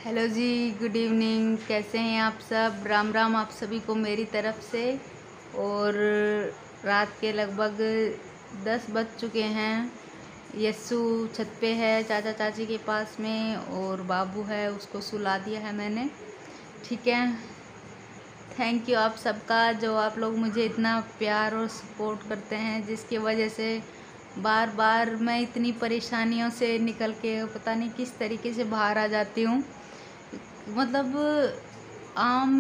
Hello जी, good evening. कैसे हैं आप सब? राम राम आप सभी को मेरी तरफ से। और रात के लगभग 10 बज चुके हैं। यस्सु छत पे है चाचा चाची के पास में, और बाबू है, उसको सुला दिया है मैंने। ठीक है, थैंक यू आप सबका, जो आप लोग मुझे इतना प्यार और सपोर्ट करते हैं, जिसकी वजह से बार बार मैं इतनी परेशानियों से निकल के पता नहीं किस तरीके से बाहर आ जाती हूँ। मतलब आम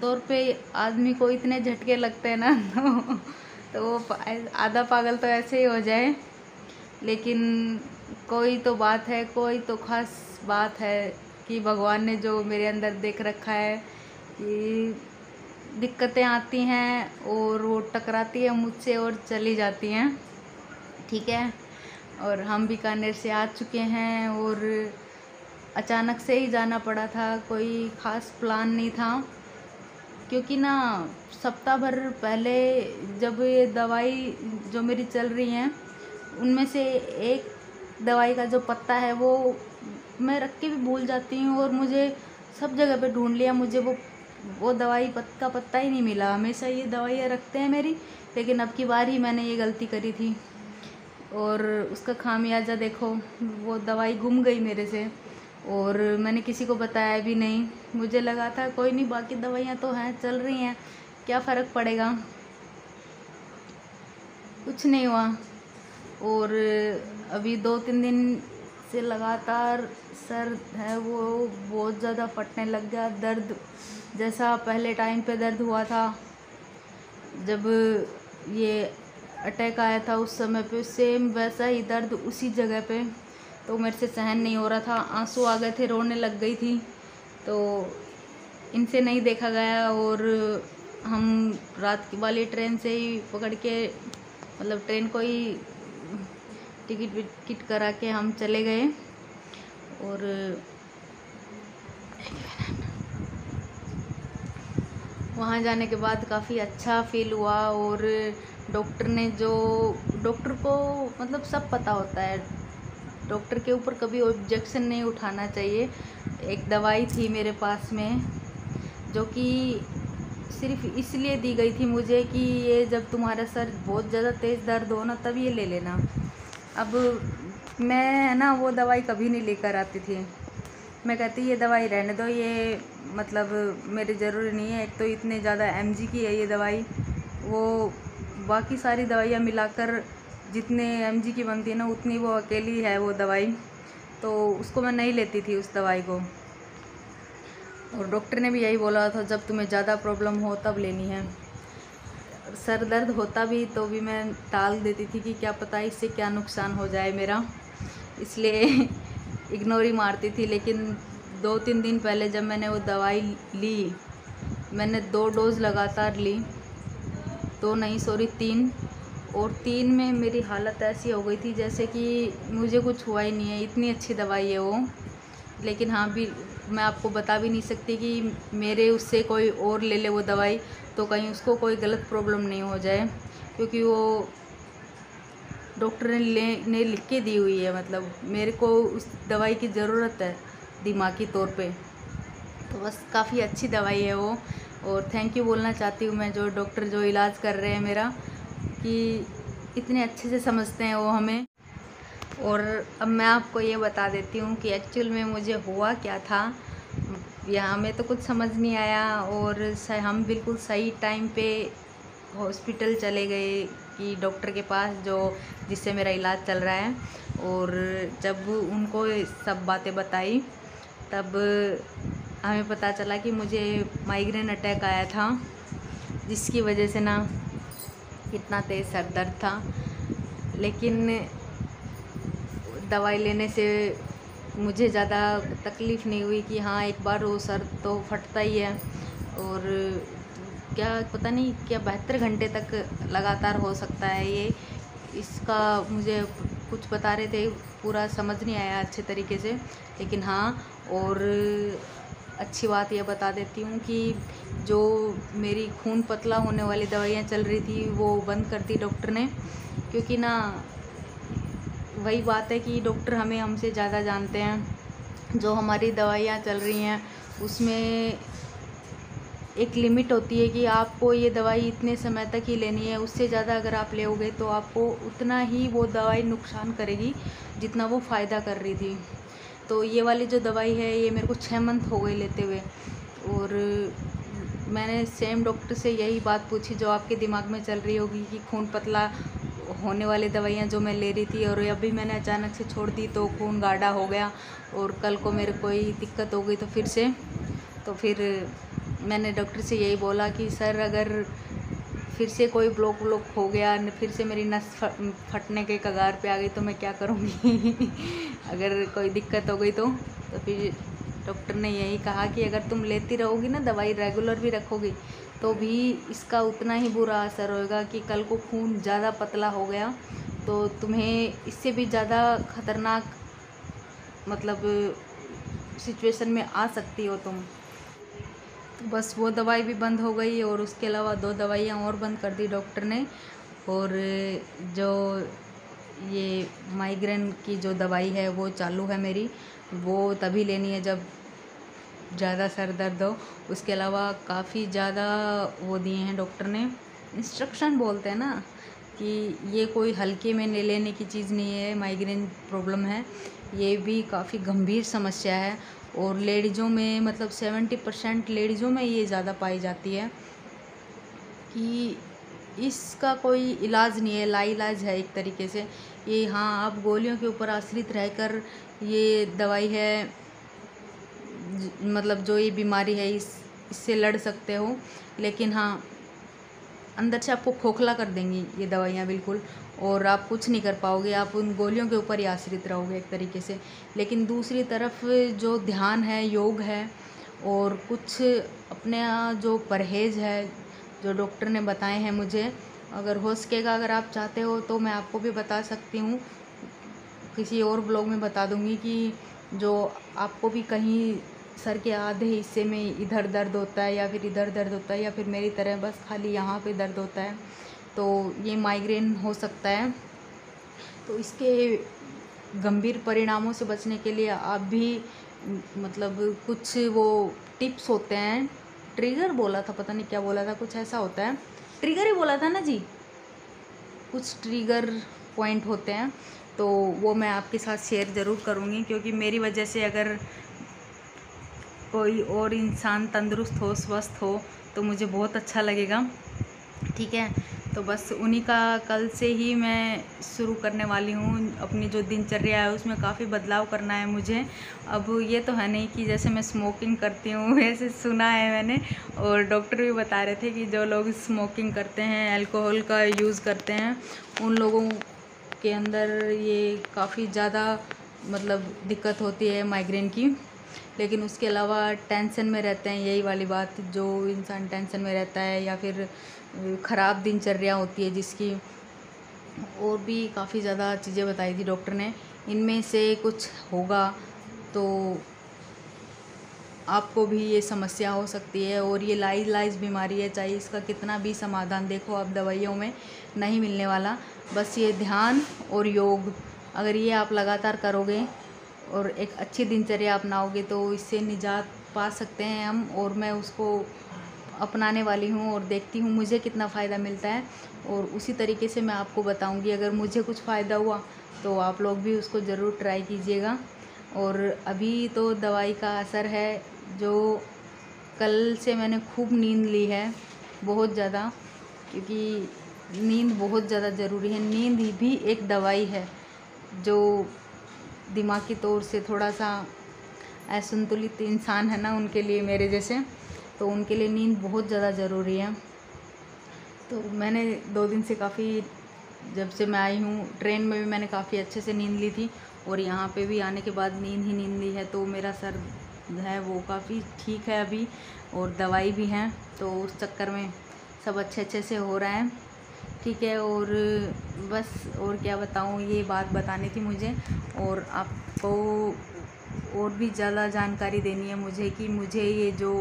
तौर पे आदमी को इतने झटके लगते हैं ना तो वो आधा पागल तो ऐसे ही हो जाए। लेकिन कोई तो बात है, कोई तो ख़ास बात है कि भगवान ने जो मेरे अंदर देख रखा है कि दिक्कतें आती हैं और वो टकराती है मुझसे और चली जाती हैं। ठीक है, और हम बीकानेर से आ चुके हैं और अचानक से ही जाना पड़ा था, कोई ख़ास प्लान नहीं था। क्योंकि ना सप्ताह भर पहले जब ये दवाई जो मेरी चल रही हैं, उनमें से एक दवाई का जो पत्ता है वो मैं रख के भी भूल जाती हूँ, और मुझे सब जगह पे ढूंढ लिया, मुझे वो दवाई का पत्ता ही नहीं मिला। हमेशा ये दवाइयाँ रखते हैं मेरी, लेकिन अब की बार ही मैंने ये गलती करी थी और उसका खामियाजा देखो, वो दवाई गुम गई मेरे से और मैंने किसी को बताया भी नहीं। मुझे लगा था कोई नहीं, बाकी दवाइयाँ तो हैं, चल रही हैं, क्या फ़र्क पड़ेगा। कुछ नहीं हुआ। और अभी 2-3 दिन से लगातार सर है वो बहुत ज़्यादा फटने लग गया। दर्द जैसा पहले टाइम पे दर्द हुआ था जब ये अटैक आया था, उस समय पे सेम वैसा ही दर्द उसी जगह पे। तो मेरे से सहन नहीं हो रहा था, आंसू आ गए थे, रोने लग गई थी। तो इनसे नहीं देखा गया और हम रात वाली ट्रेन से ही पकड़ के, मतलब ट्रेन को ही टिकट विकट करा के हम चले गए। और वहाँ जाने के बाद काफ़ी अच्छा फील हुआ। और डॉक्टर को मतलब सब पता होता है, डॉक्टर के ऊपर कभी ऑब्जेक्शन नहीं उठाना चाहिए। एक दवाई थी मेरे पास में जो कि सिर्फ इसलिए दी गई थी मुझे कि ये जब तुम्हारा सर बहुत ज़्यादा तेज़ दर्द हो ना, तब ये ले लेना। अब मैं ना वो दवाई कभी नहीं लेकर आती थी, मैं कहती ये दवाई रहने दो, ये मतलब मेरी ज़रूरी नहीं है। एक तो इतने ज़्यादा mg की है ये दवाई, वो बाकी सारी दवाइयाँ मिलाकर जितने mg की बनती है ना, उतनी वो अकेली है वो दवाई, तो उसको मैं नहीं लेती थी उस दवाई को। और डॉक्टर ने भी यही बोला था, जब तुम्हें ज़्यादा प्रॉब्लम हो तब लेनी है। सर दर्द होता भी तो भी मैं टाल देती थी कि क्या पता इससे क्या नुकसान हो जाए मेरा, इसलिए इग्नोर ही मारती थी। लेकिन 2-3 दिन पहले जब मैंने वो दवाई ली, मैंने 2 डोज़ लगातार ली, 2 नहीं सॉरी 3, और 3 में मेरी हालत ऐसी हो गई थी जैसे कि मुझे कुछ हुआ ही नहीं है, इतनी अच्छी दवाई है वो। लेकिन हाँ भी मैं आपको बता भी नहीं सकती कि मेरे उससे कोई और ले ले वो दवाई, तो कहीं उसको कोई गलत प्रॉब्लम नहीं हो जाए, क्योंकि वो डॉक्टर ने लिख के दी हुई है। मतलब मेरे को उस दवाई की ज़रूरत है दिमागी तौर पे, तो बस काफ़ी अच्छी दवाई है वो। और थैंक यू बोलना चाहती हूँ मैं जो डॉक्टर जो इलाज कर रहे हैं मेरा, कि इतने अच्छे से समझते हैं वो हमें। और अब मैं आपको ये बता देती हूँ कि एक्चुअल में मुझे हुआ क्या था। यहाँ में तो कुछ समझ नहीं आया, और हम बिल्कुल सही टाइम पे हॉस्पिटल चले गए कि डॉक्टर के पास जो जिससे मेरा इलाज चल रहा है। और जब उनको सब बातें बताई, तब हमें पता चला कि मुझे माइग्रेन अटैक आया था, जिसकी वजह से ना इतना तेज़ सर दर्द था। लेकिन दवाई लेने से मुझे ज़्यादा तकलीफ़ नहीं हुई कि हाँ एक बार वो सर तो फटता ही है, और क्या पता नहीं क्या 72 घंटे तक लगातार हो सकता है ये, इसका मुझे कुछ बता रहे थे, पूरा समझ नहीं आया अच्छे तरीके से। लेकिन हाँ, और अच्छी बात यह बता देती हूँ कि जो मेरी खून पतला होने वाली दवाइयाँ चल रही थी वो बंद कर दी डॉक्टर ने, क्योंकि ना वही बात है कि डॉक्टर हमसे ज़्यादा जानते हैं। जो हमारी दवाइयाँ चल रही हैं उसमें एक लिमिट होती है कि आपको ये दवाई इतने समय तक ही लेनी है, उससे ज़्यादा अगर आप लोगे तो आपको उतना ही वो दवाई नुकसान करेगी जितना वो फ़ायदा कर रही थी। तो ये वाली जो दवाई है ये मेरे को 6 मंथ हो गए लेते हुए, और मैंने सेम डॉक्टर से यही बात पूछी जो आपके दिमाग में चल रही होगी कि खून पतला होने वाली दवाइयाँ जो मैं ले रही थी, और अभी मैंने अचानक से छोड़ दी तो खून गाढ़ा हो गया और कल को मेरे कोई दिक्कत हो गई तो फिर मैंने डॉक्टर से यही बोला कि सर अगर फिर से कोई ब्लॉक हो गया, फिर से मेरी नस फटने के कगार पे आ गई तो मैं क्या करूँगी अगर कोई दिक्कत हो गई तो फिर डॉक्टर ने यही कहा कि अगर तुम लेती रहोगी ना, दवाई रेगुलर भी रखोगी, तो भी इसका उतना ही बुरा असर होएगा कि कल को खून ज़्यादा पतला हो गया तो तुम्हें इससे भी ज़्यादा ख़तरनाक मतलब सिचुएशन में आ सकती हो तुम। तो बस वो दवाई भी बंद हो गई और उसके अलावा 2 दवाइयाँ और बंद कर दी डॉक्टर ने। और जो ये माइग्रेन की जो दवाई है वो चालू है मेरी, वो तभी लेनी है जब ज़्यादा सर दर्द हो। उसके अलावा काफ़ी ज़्यादा वो दिए हैं डॉक्टर ने, इंस्ट्रक्शन बोलते हैं ना कि ये कोई हल्के में ले लेने की चीज़ नहीं है। माइग्रेन प्रॉब्लम है, ये भी काफ़ी गंभीर समस्या है और लेडीज़ों में मतलब 70% लेडीज़ों में ये ज़्यादा पाई जाती है कि इसका कोई इलाज नहीं है, लाइलाज है एक तरीके से ये। हाँ, आप गोलियों के ऊपर आश्रित रहकर ये दवाई है मतलब जो ये बीमारी है इससे लड़ सकते हो, लेकिन हाँ अंदर से आपको खोखला कर देंगी ये दवाइयाँ बिल्कुल, और आप कुछ नहीं कर पाओगे, आप उन गोलियों के ऊपर ही आश्रित रहोगे एक तरीके से। लेकिन दूसरी तरफ जो ध्यान है, योग है और कुछ अपने जो परहेज़ है जो डॉक्टर ने बताए हैं मुझे, अगर हो सकेगा अगर आप चाहते हो तो मैं आपको भी बता सकती हूँ, किसी और ब्लॉग में बता दूँगी कि जो आपको भी कहीं सर के आधे हिस्से में इधर दर्द होता है या फिर इधर दर्द होता है या फिर मेरी तरह बस खाली यहाँ पे दर्द होता है, तो ये माइग्रेन हो सकता है। तो इसके गंभीर परिणामों से बचने के लिए आप भी मतलब कुछ वो टिप्स होते हैं, ट्रिगर बोला था, पता नहीं क्या बोला था, कुछ ऐसा होता है, ट्रिगर ही बोला था ना जी, कुछ ट्रिगर पॉइंट होते हैं, तो वो मैं आपके साथ शेयर ज़रूर करूँगी क्योंकि मेरी वजह से अगर कोई और इंसान तंदुरुस्त हो, स्वस्थ हो तो मुझे बहुत अच्छा लगेगा। ठीक है, तो बस उन्हीं का कल से ही मैं शुरू करने वाली हूँ। अपनी जो दिनचर्या है उसमें काफ़ी बदलाव करना है मुझे। अब ये तो है नहीं कि जैसे मैं स्मोकिंग करती हूँ वैसे सुना है मैंने, और डॉक्टर भी बता रहे थे कि जो लोग स्मोकिंग करते हैं, अल्कोहल का यूज़ करते हैं, उन लोगों के अंदर ये काफ़ी ज़्यादा मतलब दिक्कत होती है माइग्रेन की। लेकिन उसके अलावा टेंशन में रहते हैं, यही वाली बात, जो इंसान टेंशन में रहता है या फिर ख़राब दिनचर्या होती है जिसकी, और भी काफ़ी ज़्यादा चीज़ें बताई थी डॉक्टर ने, इनमें से कुछ होगा तो आपको भी ये समस्या हो सकती है। और ये लाइलाज बीमारी है, चाहे इसका कितना भी समाधान देखो आप दवाइयों में नहीं मिलने वाला। बस ये ध्यान और योग अगर ये आप लगातार करोगे और एक अच्छी दिनचर्या अपनाओगे तो इससे निजात पा सकते हैं हम, और मैं उसको अपनाने वाली हूँ और देखती हूँ मुझे कितना फ़ायदा मिलता है, और उसी तरीके से मैं आपको बताऊँगी। अगर मुझे कुछ फ़ायदा हुआ तो आप लोग भी उसको ज़रूर ट्राई कीजिएगा। और अभी तो दवाई का असर है, जो कल से मैंने खूब नींद ली है, बहुत ज़्यादा, क्योंकि नींद बहुत ज़्यादा ज़रूरी है। नींद भी एक दवाई है, जो दिमागी तौर से थोड़ा सा असंतुलित इंसान है ना, उनके लिए, मेरे जैसे, तो उनके लिए नींद बहुत ज़्यादा ज़रूरी है। तो मैंने 2 दिन से काफ़ी, जब से मैं आई हूँ ट्रेन में भी मैंने काफ़ी अच्छे से नींद ली थी, और यहाँ पे भी आने के बाद नींद ही नींद ली है, तो मेरा सर है वो काफ़ी ठीक है अभी, और दवाई भी है, तो उस चक्कर में सब अच्छे से हो रहा है। ठीक है, और बस और क्या बताऊँ, ये बात बतानी थी मुझे, और आपको और भी ज़्यादा जानकारी देनी है मुझे कि मुझे ये जो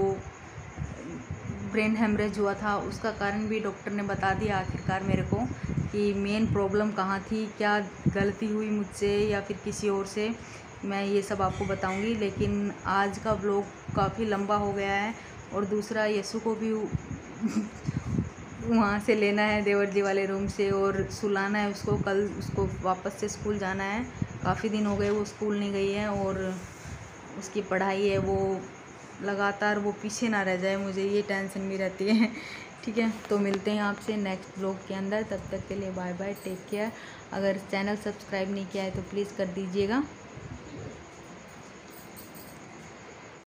ब्रेन हेमरेज हुआ था उसका कारण भी डॉक्टर ने बता दिया आखिरकार मेरे को, कि मेन प्रॉब्लम कहाँ थी, क्या गलती हुई मुझसे या फिर किसी और से, मैं ये सब आपको बताऊंगी। लेकिन आज का व्लॉग काफ़ी लंबा हो गया है। और दूसरा, यशु को भी वहाँ से लेना है देवर जी वाले रूम से और सुलाना है उसको। कल उसको वापस से स्कूल जाना है। काफ़ी दिन हो गए वो स्कूल नहीं गई है और उसकी पढ़ाई है वो लगातार वो पीछे ना रह जाए, मुझे ये टेंशन भी रहती है। ठीक है, तो मिलते हैं आपसे नेक्स्ट ब्लॉग के अंदर। तब तक के लिए बाय बाय, टेक केयर। अगर चैनल सब्सक्राइब नहीं किया है तो प्लीज़ कर दीजिएगा।